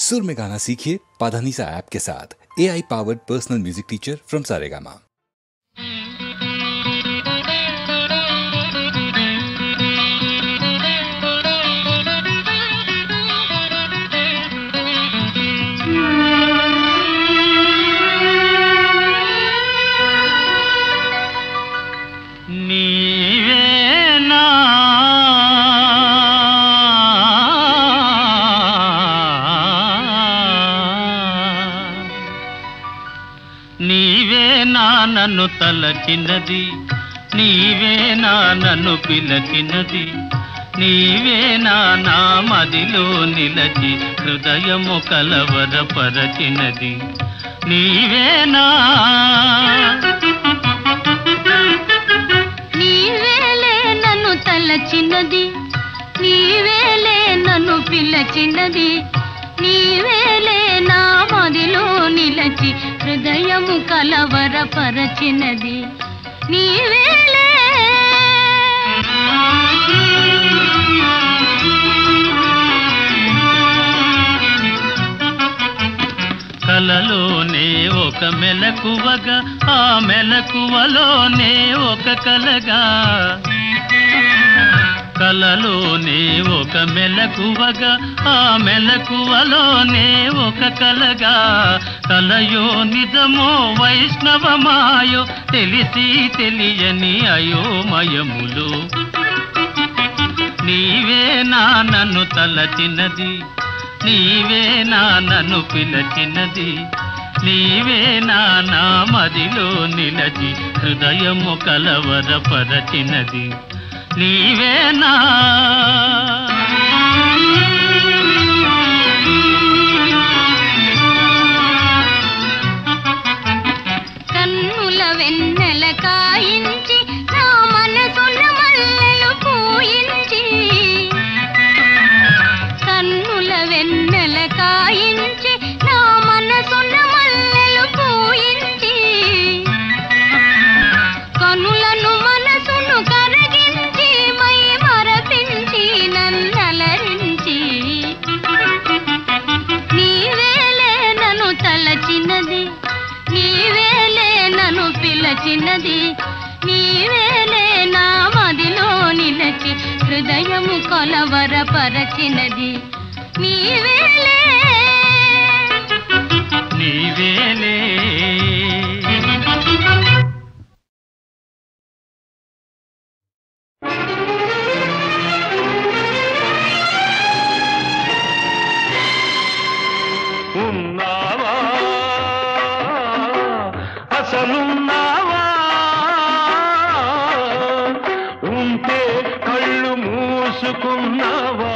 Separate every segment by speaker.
Speaker 1: सुर में गाना सीखिए पाधानीसा ऐप के साथ। AI powered personal music teacher from Saregama.
Speaker 2: నన్ను తలచినది నీవే నా నన్ను పిలచినది నీవే నా మదిలో నిలచి హృదయము కలవరపరచినది నీవేనా
Speaker 3: నీవేలే నన్ను తలచినది నీవేలే నన్ను పిలచినది నీవేలే నా మదిలో నిలచి హృదయము కలవరపరచినది నీవేలే
Speaker 2: కలలోనే ఒక మెలకువగా ఆ మెలకువలోనే ఒక కలగా కలలోనే ఒక మెలకువగా ఆ మెలకువలోనే ఒక కలగా కలయో నిజమో వైష్ణవమాయో తెలిసి తెలియని అయోమయములు నీవే నా నన్ను తలచినది నీవే నా నన్ను పిలచినది నీవే నా మదిలో నిలచి హృదయము కలవరపరచినది నీవేనా
Speaker 3: కన్నుల వెన్నెల కాయించి నా మనసున మల్లెలు పూయించి కన్నుల వెన్నెల కాయించి నా మనసున మల్లెలు పూయించి కనులను మనసును కరగించి మై మరపించి నన్నలరించి నీవేలే నన్ను తలచినది నీవేలే నన్ను పిలచినది నీవేలే నా మదిలో నిలచి హృదయము కొలవరపరచినది నీవేలే
Speaker 2: నీవేలే
Speaker 4: ఉన్నావా అసలున్నావా ఉంటే కళ్ళు మూసుకున్నావా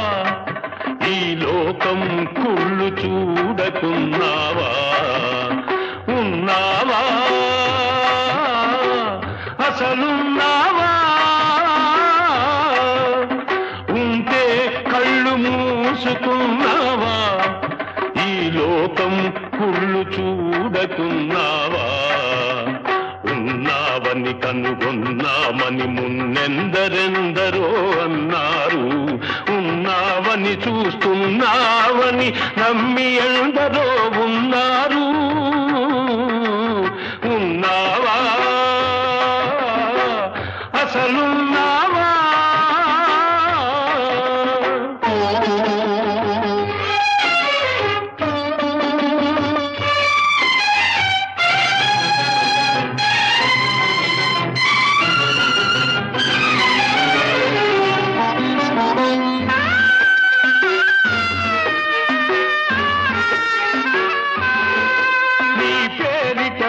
Speaker 4: ఈ లోకం కుళ్ళు చూడకున్నావా ఉన్నావా అసలున్నావా ఉంటే కళ్ళు మూసుకున్నావా ఈ లోకం కుళ్ళు చూడకున్నావా ఉన్నావని కనుగొన్నామని మున్నెందరెందరో అన్నారు ఉన్నావని చూస్తున్నావని నమ్మి ఎందరో ఉన్నారు ఉన్నావా అసలున్నావా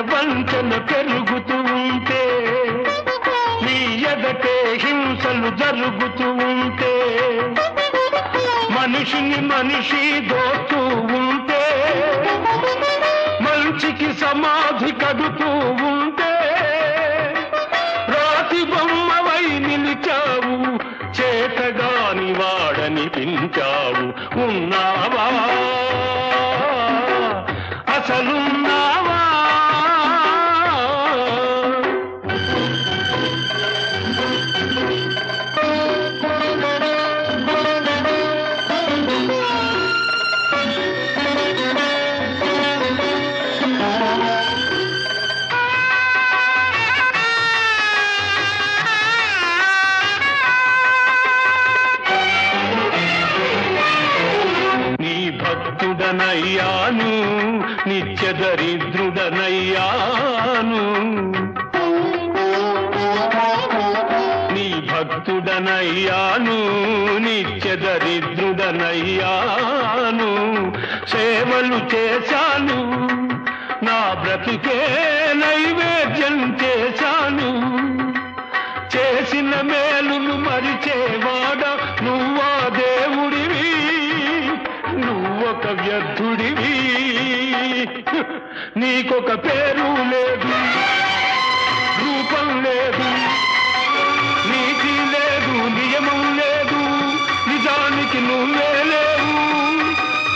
Speaker 4: వంచన పెరుగుతూ ఉంటే నీ ఎదటే హింసలు జరుగుతూ ఉంటే మనిషిని మనిషి దోస్తూ ఉంటే మంచికి సమాధి కడుతూ ఉంటే రాతి బొమ్మవై నిలిచావు చేతగాని వాడనిపించావు ఉన్నావా అసలున్నావా భక్తుడనయ్యాను నిత్య దరిద్రుడనయ్యాను నీ భక్తుడనయ్యాను నిత్య దరిద్రుడనయ్యాను సేవలు చేశాను నా బ్రతుకే నైవేద్యం చేశాను చేసిన మేలును మరిచేవాడ నువ్వా దేవుడివి నువ్వొక వ్యర్థుడివి నీకొక పేరు లేదు రూపం లేదు నీతి లేదు నియమం లేదు నిజానికి నువ్వే లేవు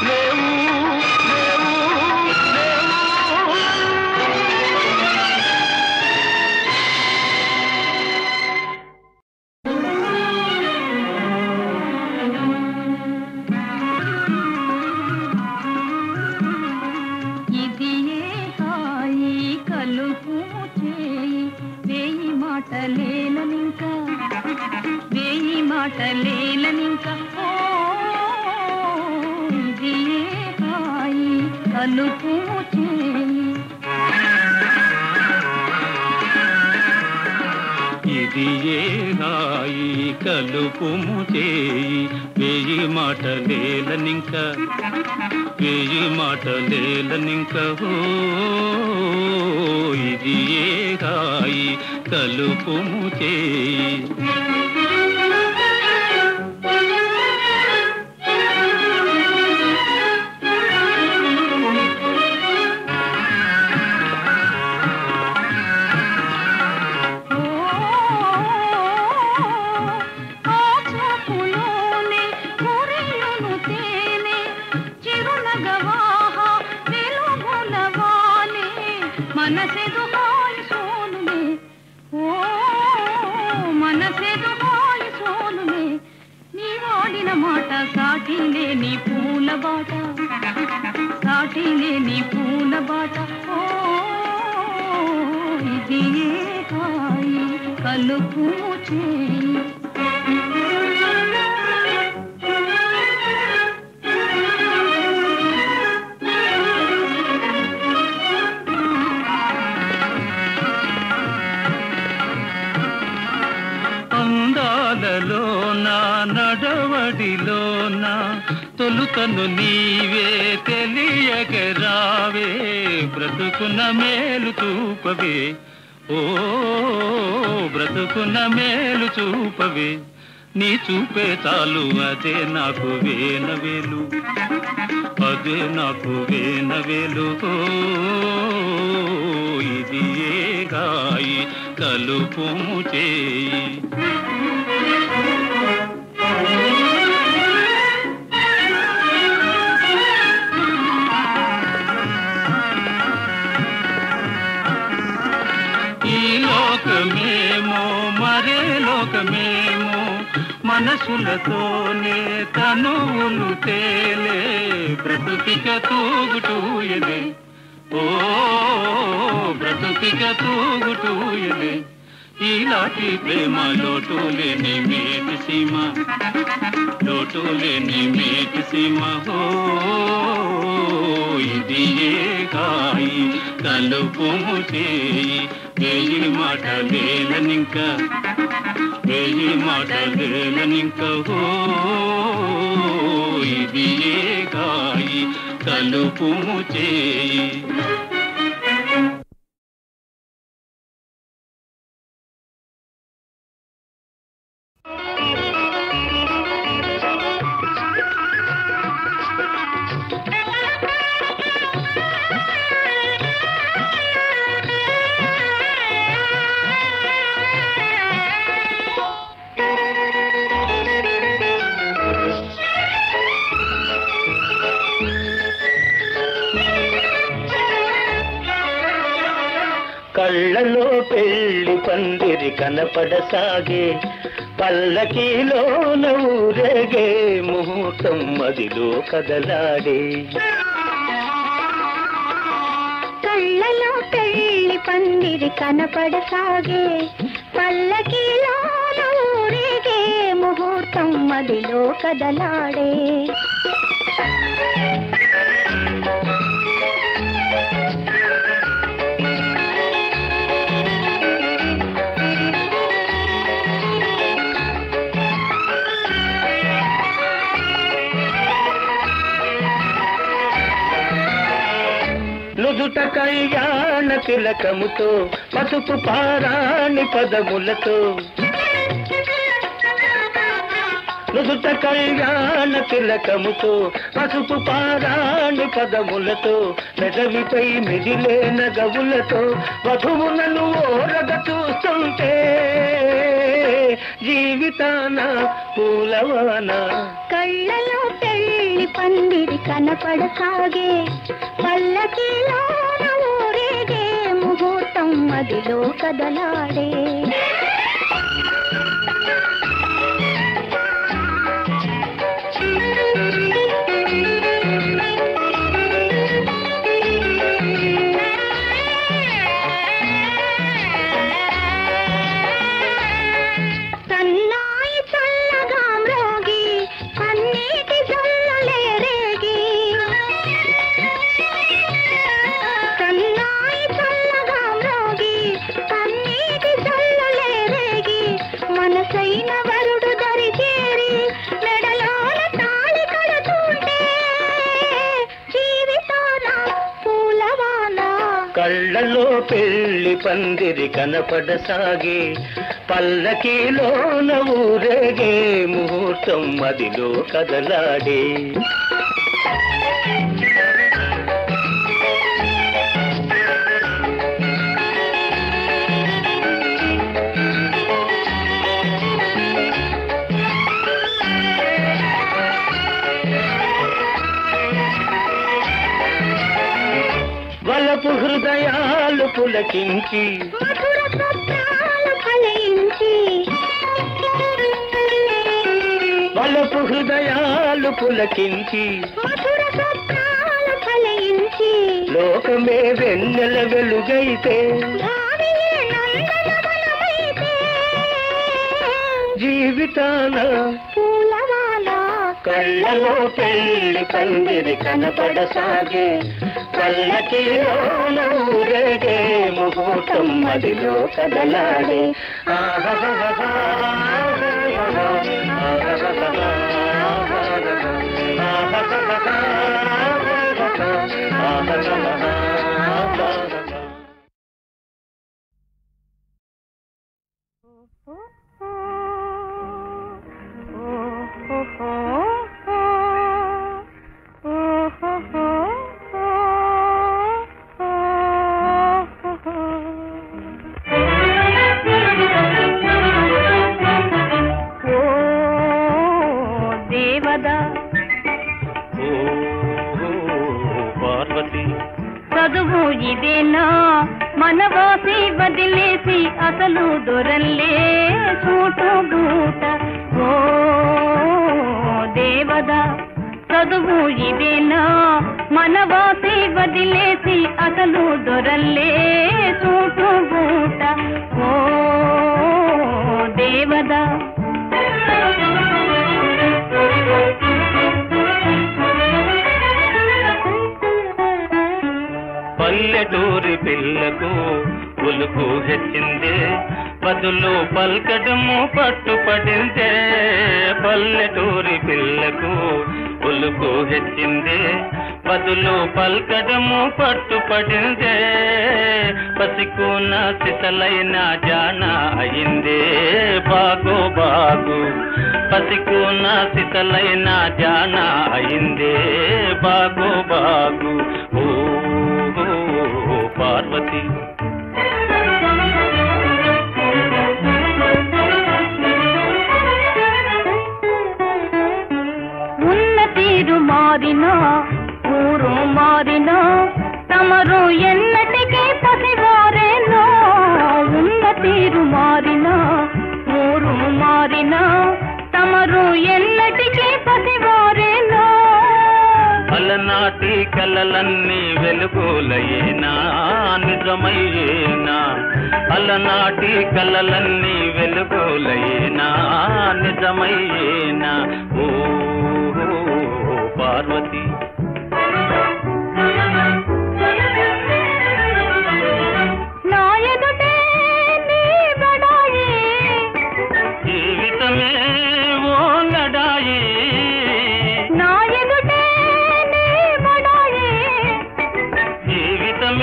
Speaker 4: లేవు లేవు లేవు
Speaker 3: ఇది ఏ హాయి కలుపు చేయి వేయి మాటలేలనింకా వేయి మాటలేలనింకా ఓ ఇది ఏ హాయి కలుపు చేయి
Speaker 2: ఇది ఏ హాయి కలుపుము చేయి వేయి మాటలేలనింక వేయి మాటలేలనింక ఓ ఇది ఏ హాయి కలుపుము చేయి
Speaker 3: మనసెదు హాయి సోనునే ఓ మనసెదు హాయి సోనునే నీ వాడిన మాట సాటి లేని పూల బాట సాటి లేని పూల బాట ఓ ఇది ఏ హాయి కలుపు చేయి
Speaker 2: అందాలలోనా నడవడిలోనా తొలుతను నీవే తెలియగరావే బ్రతుకున మేలు చూపవే ఓ బ్రతుకున మేలు చూపవే నీ చూపే చాలు అదే నాకు వేనవేలు అదే నాకు వేనవేలు ఓ ఇది ఏ హాయి కలుపుము చేయి ఈ లోకమేమో మరే లోకమేమో మనసులతోనే తనువులు తేలే బ్రతుకిక తూగుటూయలే ఓ బ్రతుకిక తూగుటూయలే ఈలాంటి ప్రేమ లోటు లేని మేటి సీమ లోటు లేని మేటి సీమ ఓ ఇది ఏ హాయి కలుపుము చేయి వేయి మాటలేలనింక వేయి మాటలేలనింక ఓ ఇది ఏ హాయి కలుపుము చేయి
Speaker 4: కళ్ళలో పెళ్లి పందిరి కనపడసాగే పల్లకీలోన ఊరేగే ముహూర్తం మదిలో కదలాడే
Speaker 3: కళ్ళలో పెళ్లి పందిరి కనపడసాగే పల్లకీలోన ఊరేగే ముహూర్తం మదిలో కదలాడే
Speaker 4: నుదుట కళ్యాణ తిలకముతో పసుపు పారాణి పదములతో నుదుట కళ్యాణ తిలకముతో పసుపు పారాణి పదములతో పెదవిపై మిదిలే నగవులతో వధువులను ఓరగ చూస్తుంటే జీవితాన పూలవాన
Speaker 3: కళ్ళలో పెళ్లి పందిరి కనపడసాగే పల్లకిలో ఊరేగే ముహూర్తం మదిలో కదలాడే
Speaker 4: కళ్ళలో పెళ్లి పందిరి కనపడసాగే పల్లకిలోన ఊరేగే ముహూర్తం మదిలో కదలాడే వలపు హృదయాలు పులకించి వలపు హృదయాలు పులకించి లోకమే వెన్నెల వెలుగైతే జీవితాన కళ్ళలో పెళ్లి పందిరి కనపడసాగే పల్లకిలోన ఊరేగే ముహూర్తం మదిలో కదలాడే
Speaker 3: చదువు ఇదేనా మనవాసి వదిలేసి అసలు దొరల్లే చూటు బూట ఓ దేవదా చదువు ఇదేనా మనవాసి వదిలేసి అసలు దొరల్లే చూటు బూట ఓ దేవదా
Speaker 2: పల్లెటూరి పిల్లకు ఉలుకు హెచ్చిందే బదులు పల్కడము పట్టుపడిందే పల్లెటూరి పిల్లకు ఉలుకు హెచ్చిందే బదులు పల్కడము పట్టుపడిందే పసికున్న సిసలైన జాన అయిందే బాగు బాగు పసికున్న సిసలైన జాన అయిందే బాగు బాగు ఓ పార్వతి
Speaker 3: ఉన్న తీరు మారినా ఊరు మారినా తమరు ఎన్నటికీ పసివారేనో ఉన్న తీరు మారినా ఊరు మారినా తమరు ఎన్నటికీ పసివారేనో
Speaker 2: అలనాటి కలలన్నీ వెలుగులయేనా నిజమయ్యేనా అలనాటి కలలన్నీ వెలుగులయేనా నిజమయ్యేనా ఓ పార్వతి జీవితమే ఓ లడాయి జీవితమే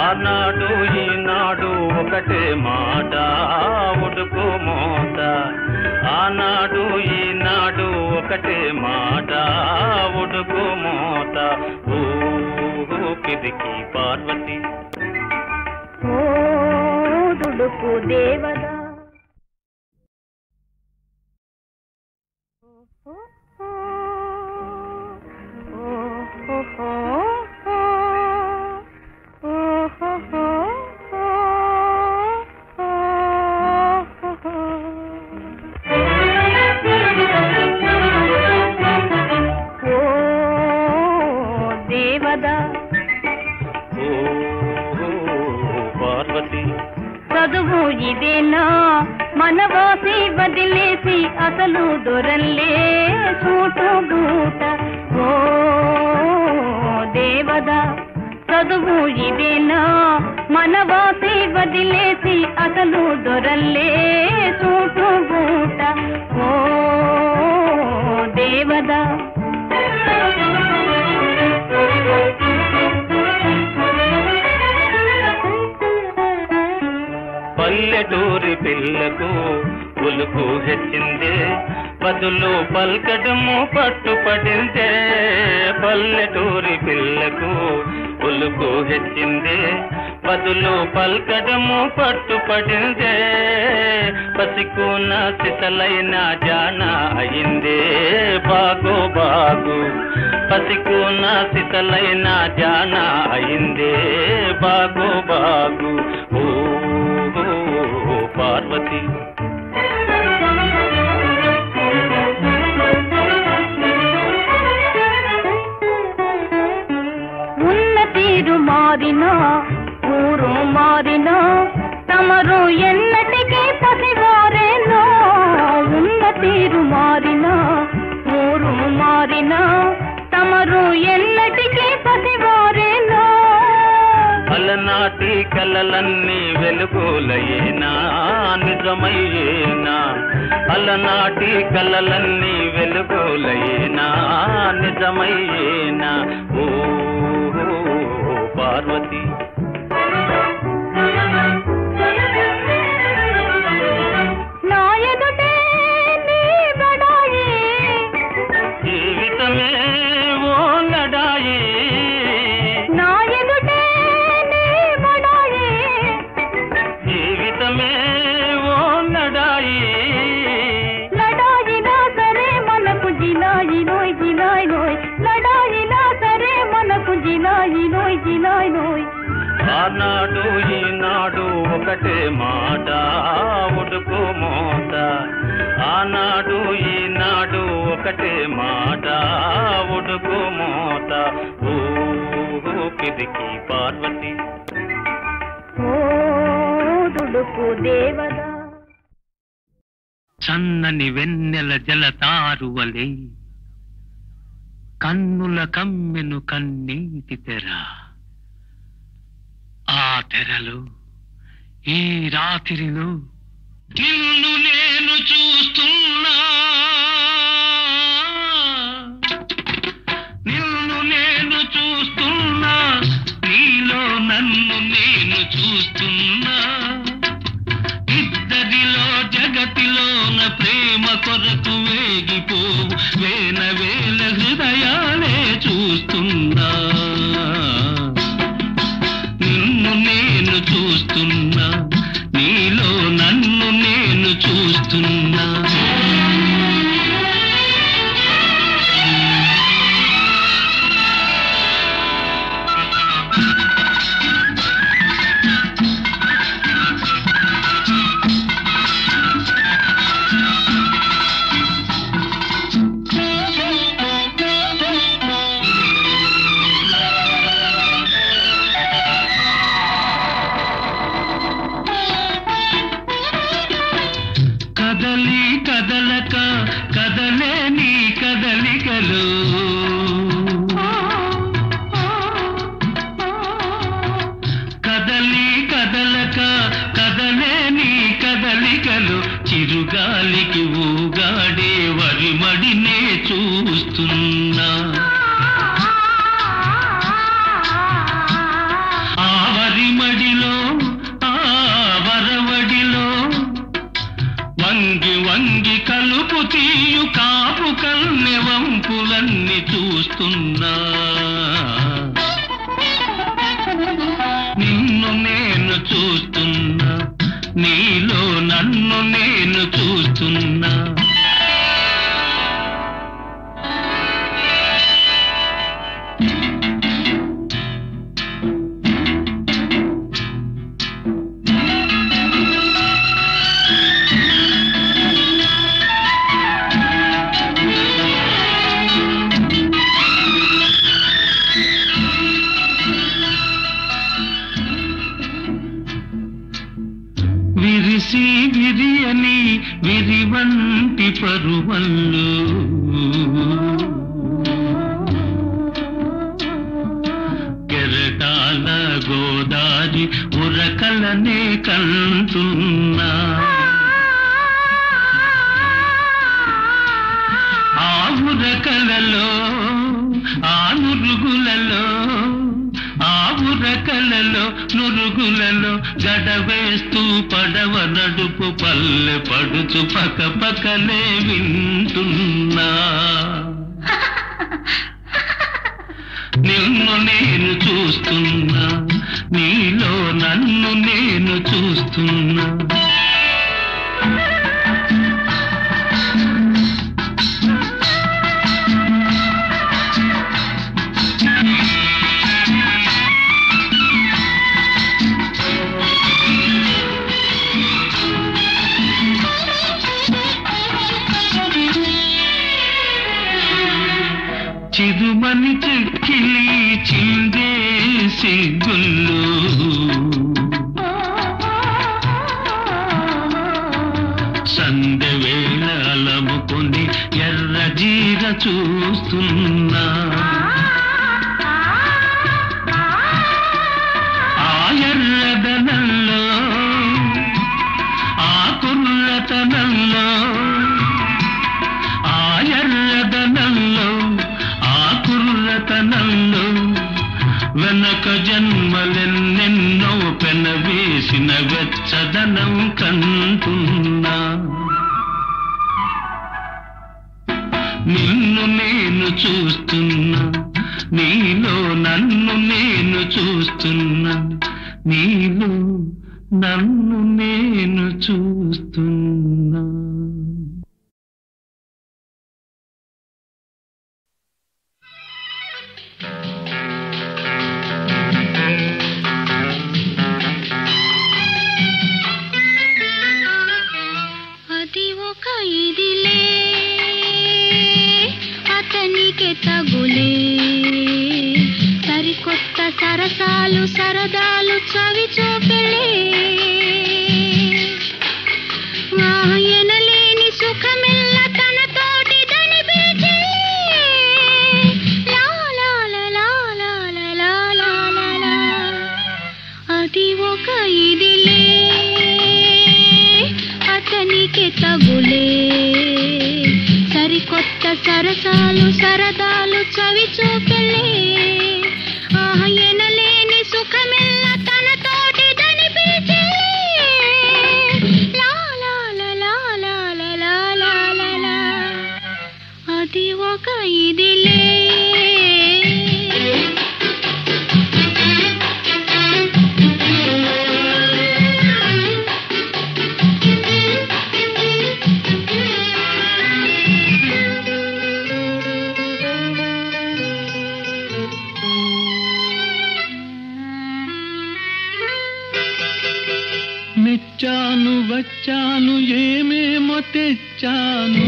Speaker 2: ఆనాడు ఈనాడు ఒకటే మాట ఉడుకు మోత, ఆనాడు ఈనాడు ఒకటే మాట ఉడుకు మోత. ఊపిరికి పార్వతి
Speaker 3: ఓ దుడుకు దేవదా చదువు ఇదేనా మనవాసి వదిలేసి అసలు దొరల్లే చూటు బూట. ఓ దేవదా చదువు ఇదేనా మనవాసి వదిలేసి అసలు దొరల్లే చూటు బూట. ఓ దేవదా
Speaker 2: పల్లెటూరి పిల్లకు ఉలుకు హెచ్చిందే, బదులు పల్కడము పట్టుపడిందే. పల్లెటూరి పిల్లకు ఉలుకు హెచ్చిందే, బదులు పల్కడము పట్టుపడిందే. పసికున్న సిసలైన జాన అయిందే బాగో బాగు, పసికున్న సిసలైన జాన అయిందే బాగో బాగు. ఓ పార్వతి
Speaker 3: ఉన్న తీరు మారినా ఊరు మారినా తమరు ఎన్నటికీ పసివారేనో. ఉన్న తీరు మారినా ఊరు మారినా తమరు ఎన్నటికీ పసివారేనో.
Speaker 2: అలనాటి కలలన్నీ వెలుగులయేనా నిజమయ్యేనా, అలనాటి కలలన్నీ వెలుగులయేనా నిజమయ్యేనా. ఓ పార్వతి జీవితమే ఓ లడాయి, జీవితమే ఓ లడాయి.
Speaker 3: లడాయినా సరే మనకు జిలాయి నోయ్ జిలాయి నోయ్, లడాయినా సరే మనకు జిలాయి నోయ్ జిలాయి నోయ్.
Speaker 2: ఆనాడు ఈనాడు ఒకటే మాట ఉడుకు మోత, ఆనాడు ఈనాడు ఒకటే మాట ఉడుకు మోత. ఊపిరికి పార్వతి
Speaker 3: ఓ దుడుకు దేవదా
Speaker 5: చన్నని వెన్నెల జలతారువలే కన్నుల కమ్మెను కన్నీటి తెర. ఆ తెరలో ఈ రాత్రిలో నిన్ను నేను చూస్తున్నా, నిన్ను నేను చూస్తున్నా, నీలో నన్ను నేను చూస్తున్నా. ఇద్దరిలో జగతిలోన ప్రేమ కొరకు వేగిపోవు వేల వేల హృదయాలే చూస్తున్నా. నిన్ను నేను చూస్తున్నా, నీలో నన్ను నేను చూస్తున్నా. కదలి కదలక కదలే నీ కదలికలు, కదలి కదలక కదలే నీ కదలికలు. చిరుగాలికి ఊగాడే వరిమడినే చూస్తున్నా, ఆ వరి కన్నె వంపులన్నీ చూస్తున్నా నిన్ను నేను చూస్తున్నా నీలో నన్ను నేను చూస్తున్నా విరిసి విరియని విరివంటి పరువల్లు కెరటాల గోదారి ఉరకలనే కంటున్నా ఆ ఉరకలలో ఆ నురుగులలో ఆ ఉరకలలో నురుగులలో గడవేస్తూ పడవ నడుపు పల్లె పడుచు పక్క పక్కనే వింటున్నా నిన్ను నేను చూస్తున్నా నీలో నన్ను నేను చూస్తున్నా చిరుమని చెక్కిలి చిందేసి గుల్లు సందె వేళ అలముకొని ఎర్ర జీర చూస్తున్నా ఆ ఎర్రదనంలో ఆ కుర్రతనంలో ఆ ఎర్రదనంలో కుర్రతనంలో వెనక జన్మలెన్నెన్నో పెనవేసిన వెచ్చదనం కంటున్నా నిన్ను నేను చూస్తున్నా నీలో నన్ను నేను చూస్తున్నా నీలో నన్ను నేను చూస్తున్నా
Speaker 3: తగులే సరికొత్త సరసాలు సరదాలు చవి చూపెలే ఎనలేని సుఖమెల్ల తన తోటి దని బీచే అది ఒక ఇదిలే అతనికి తగులే సరికొత్త సరసాలు సరదాలు చవి చూపెలే ఎనలేని సుఖమెల్ల తన తోటి దని పిలిచే అది ఒక ఇదిలే
Speaker 5: మెచ్చాను వచ్చాను ఏమేమో తెచ్చాను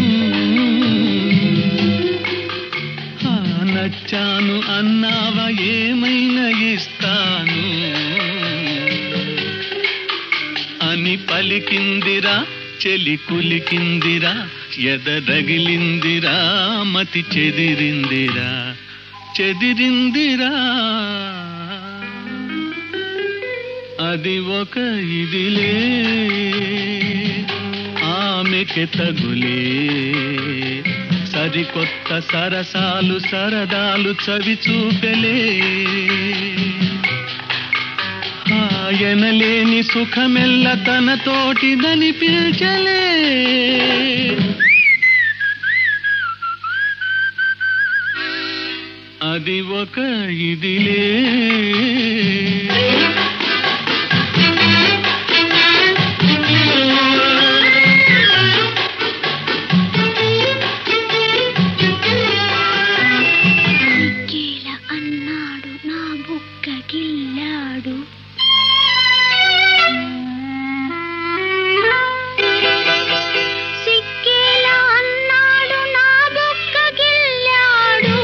Speaker 5: నచ్చాను అన్నావా ఏమైనా ఇస్తాను అని పలికిందిరా చెలి కులికిందిరా ఎదరగిలిందిరా మతి చెదిరిందిరా చెదిరిందిరా అది ఒక ఇదిలే ఆమెకి తగులే సరికొత్త సరసాలు సరదాలు చవి చూపెలే ఆయనలేని సుఖమెల్ల తన తోటి దని పిల్చలే అది ఒక ఇదిలే.
Speaker 3: అన్నాడు నా బుక్క గిల్లాడు, సిక్కేలా అన్నాడు నా బుక్క గిల్లాడు,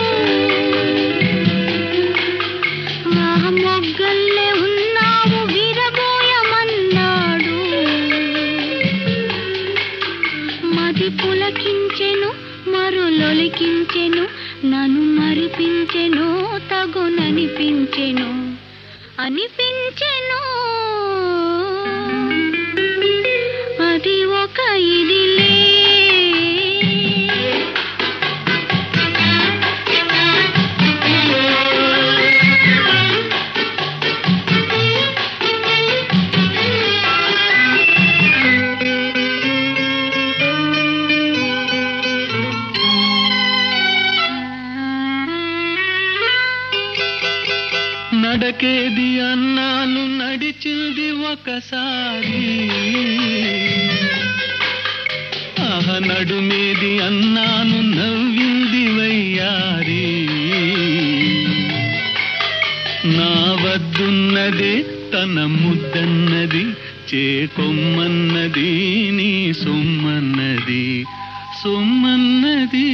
Speaker 3: మొగ్గల్లే ఉన్నావు విరబోయమన్నాడు, మది పులకించెను మరులొలికించెను, నన్ను మరిపించెను తగుననిపించెను అనిపించెను, అది ఒక ఇదిలే.
Speaker 5: నడకేది అన్నాను నడిచింది ఒకసారి, ఆహ నడుమేది అన్నాను నవ్వింది వయ్యారి, నా వద్దున్నది తన ముద్దన్నది, చేకొమ్మన్నది నీ సొమ్మన్నది సొమ్మన్నది.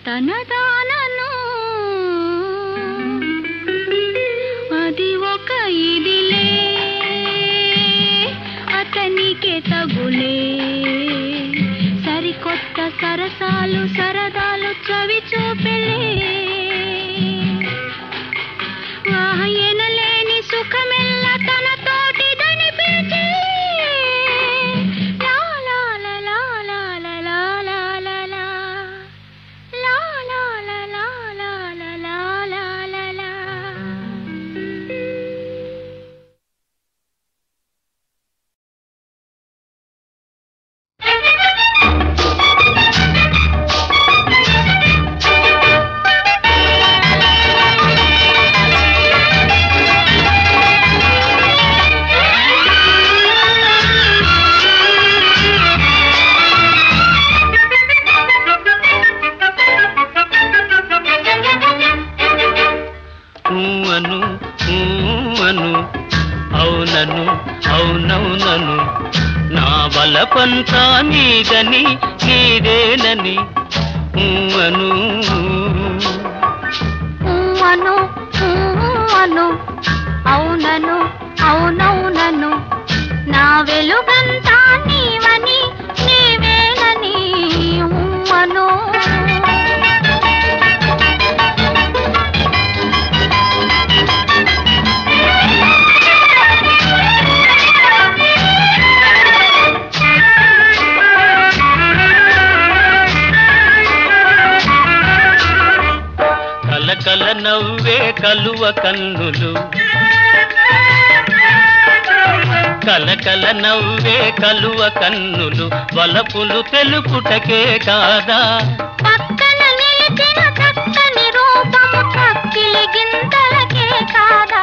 Speaker 3: తనదానను అది ఒక ఇదిలే, అతనికే తగులే సరికొత్త సరసాలు సరదాలు చవి చూపెలే, ఎనలేని సుఖమెల్ల తన తోటిదని పిలిచే,
Speaker 2: అవునవునను నా బలపంతా నీదని నీదేనని అను
Speaker 3: అను అను అవునను అవునవునను నా వెలుగంతా నీవని నీవేనని అను.
Speaker 2: కల నవ్వే కలువ కన్నులు, కలకల నవ్వే కలువ కన్నులు, వలపులు తెలుపుటకే కాదా,
Speaker 3: పక్కన నిలిచిన చక్కని రూపము చక్కిలి గింతలకే కాదా,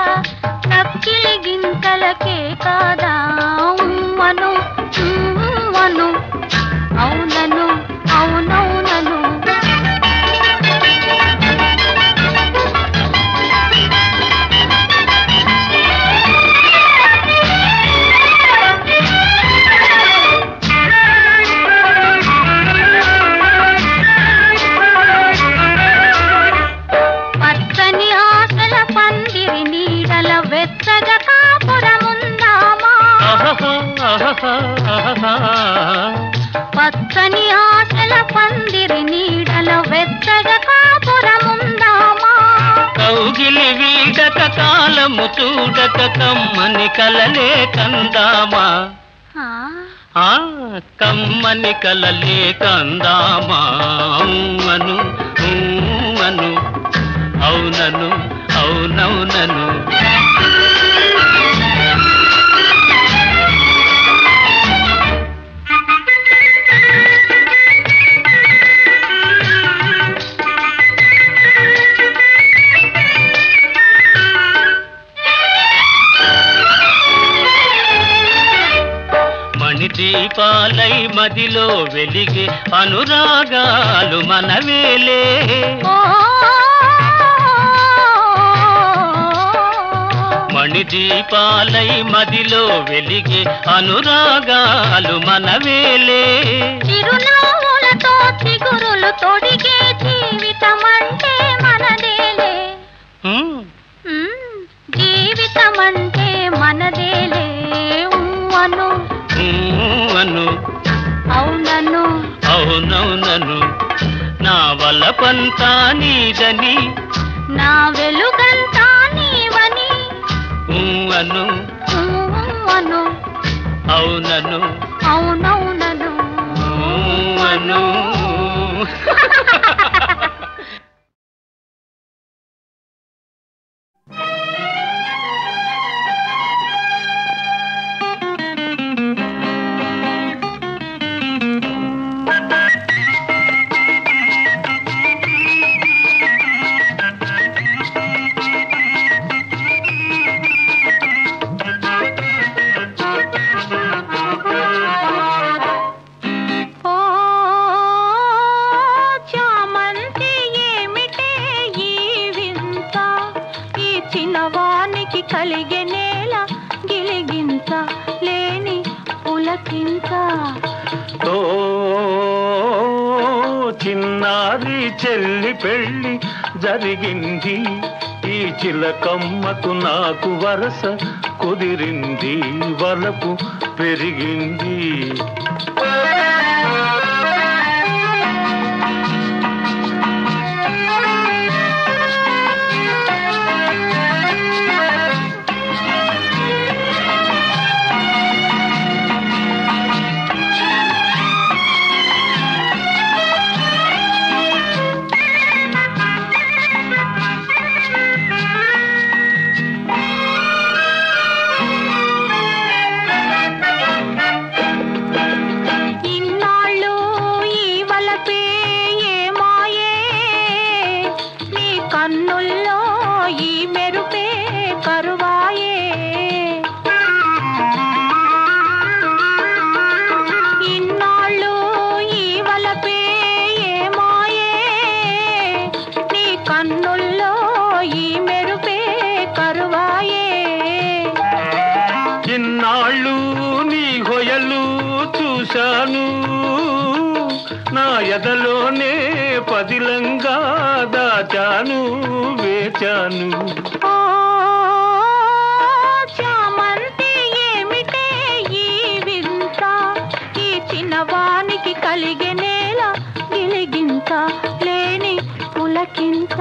Speaker 3: చక్కిలి గింతలకే కాదా, అను అను అవునను అవునవునను. పచ్చని ఆశల పందిరి నీడల వెచ్చగా కాపురముందామా,
Speaker 2: కౌగిలి వీడ చూడక కాలము చూడక కమ్మని కలలే కందామా ఆ కమ్మని కలలే కందామా అను అను అవునను అవునవునను దీపాలై మదిలో వెలిగే అనురాగాలు మనవేలే మణిదీపాలై మదిలో వెలిగే అనురాగాలు మనవేలే
Speaker 3: చిరునవ్వులతో చిగురులు తొడిగే జీవితమంటే మనదేలే జీవితమంటే మనదేలే అను
Speaker 2: అను
Speaker 3: అవునను
Speaker 2: అవునవునను నా వల్లపంతా నీదని
Speaker 3: నా వెలుగంతా నీవని
Speaker 2: అను
Speaker 3: అను
Speaker 2: అవునను
Speaker 3: అవునవునను
Speaker 2: అను
Speaker 3: కలిగే నేల గిలిగింత లేని పులకింత
Speaker 5: ఓ చిన్నారి చెల్లి పెళ్ళి జరిగింది ఈ చిలకమ్మకు నాకు వరస కుదిరింది వలపు పెరిగింది ఎదలోనే పదిలంగా దాచాను వేచాను
Speaker 3: చామంతి ఏమిటే ఈ వింత ఈ చిన్నవానికి కలిగే నేల గిలిగింత లేని పులకింత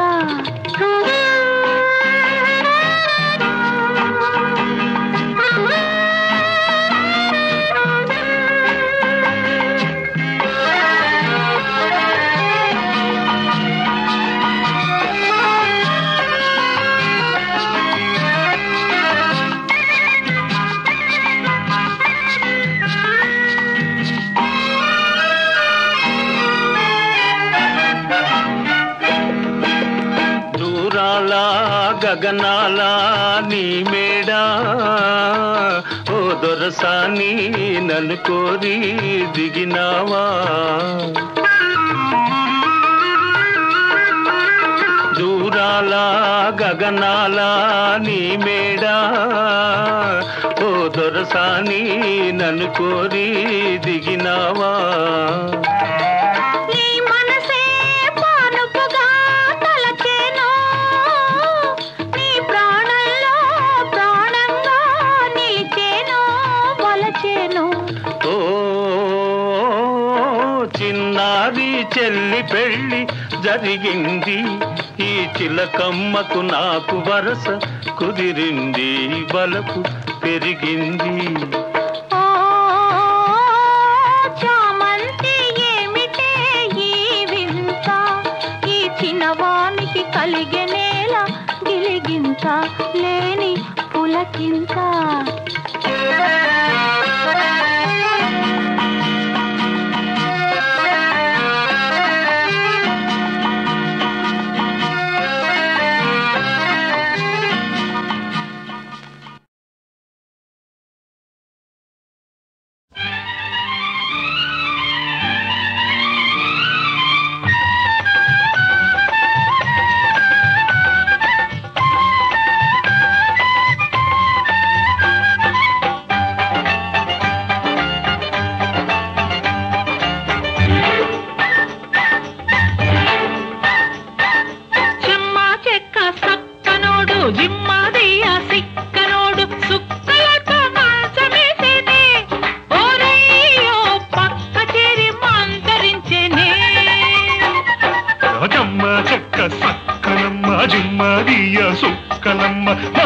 Speaker 5: గగనాల నీ మేడా ఓ దొరసాని నన్ను కోరి దిగినావా దూరాల గగనాల నీ మేడా ఓ దొరసాని నన్ను కోరి దిగినావా చిన్న చిన్నారి చెల్లి పెళ్ళి జరిగింది, ఈ చిలకమ్మకు నాకు వరస కుదిరింది, బలపు పెరిగింది.
Speaker 3: చామంతి ఏమిటే ఈ వింత, ఈ చిన్నవానికి కలిగెనేల గిలిగింత లేని పులకింత.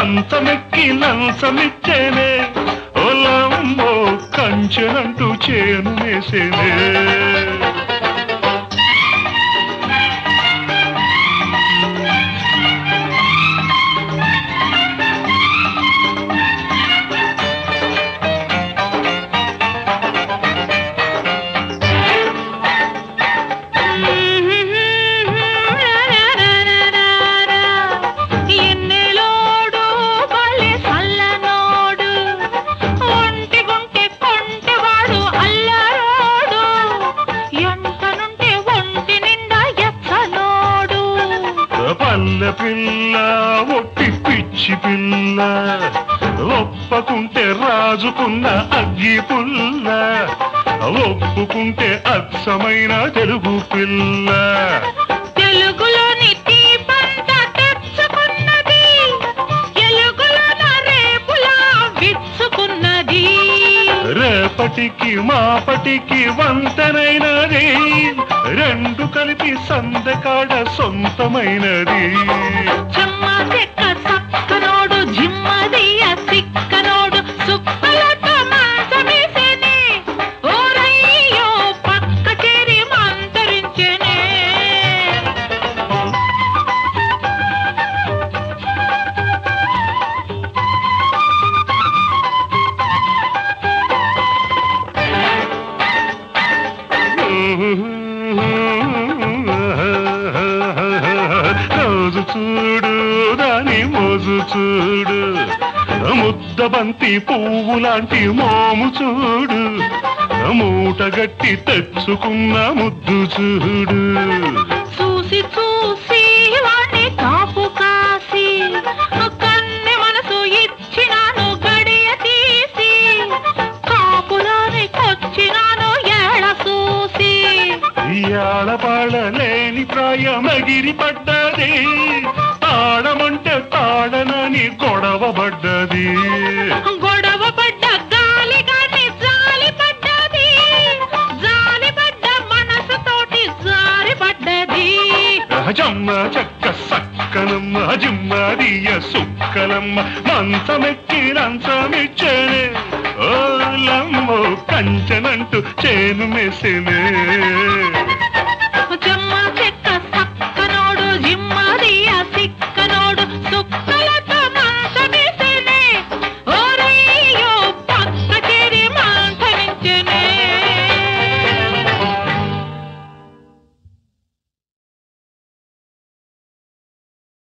Speaker 5: మంచమెక్కి లంచమిచ్చేనే, ఓలమ్మో కంచెనంటూ చేను వేసేనే. పిల్ల ఒట్టి పిచ్చి పిల్ల, ఒప్పకుంటే రాజుకున్న అగ్గి పుల్ల, ఒప్పుకుంటే అచ్చమైన తెలుగు పిల్ల. తెలుగులోని తీపంత తెచ్చుకున్నది, ఎలుగులోన రేపులా విచ్చుకున్నది, రేపటికి మాపటికి వంతనైనది, రెండు కలిపి సందకాడ సొంతమైనది. చెమ్మ చెక్క సక్కనోడు జిమ్మదియ సిక్కనోడు సుక్కలతో మంచమేసేనే, ఓరయ్యో పక్క చేరి మంతరించేనే. రోజు చూడు దాని మోజు చూడు, ముద్దబంతి పువ్వు లాంటి మోము చూడు, మూటగట్టి తెచ్చుకున్న ముద్దు చూడు. చూసి చూసి వాణ్ణి కాపు కాసి, కన్నె మనసు ఇచ్చినాను గడియ తీసి, కాపురానికొచ్చినాను ఏళ చూసి. ఏళపాడలేని ప్రాయమగిరి పడ్డది, తాడమంటే తాడనని గొడవ పడ్డది, గొడవ పడ్డ గాలి గాని జాలి పడ్డది, జాలి పడ్డ మనసుతోటి జారి పడ్డది. జమ్మ చెక్క సక్కనమ్మ జిమ్మదియ సుక్కలమ్మ, మంచమెక్కి లంచమిచ్చేనే, ఓలమ్మో కంచెనంటూ చేను మెసేనే.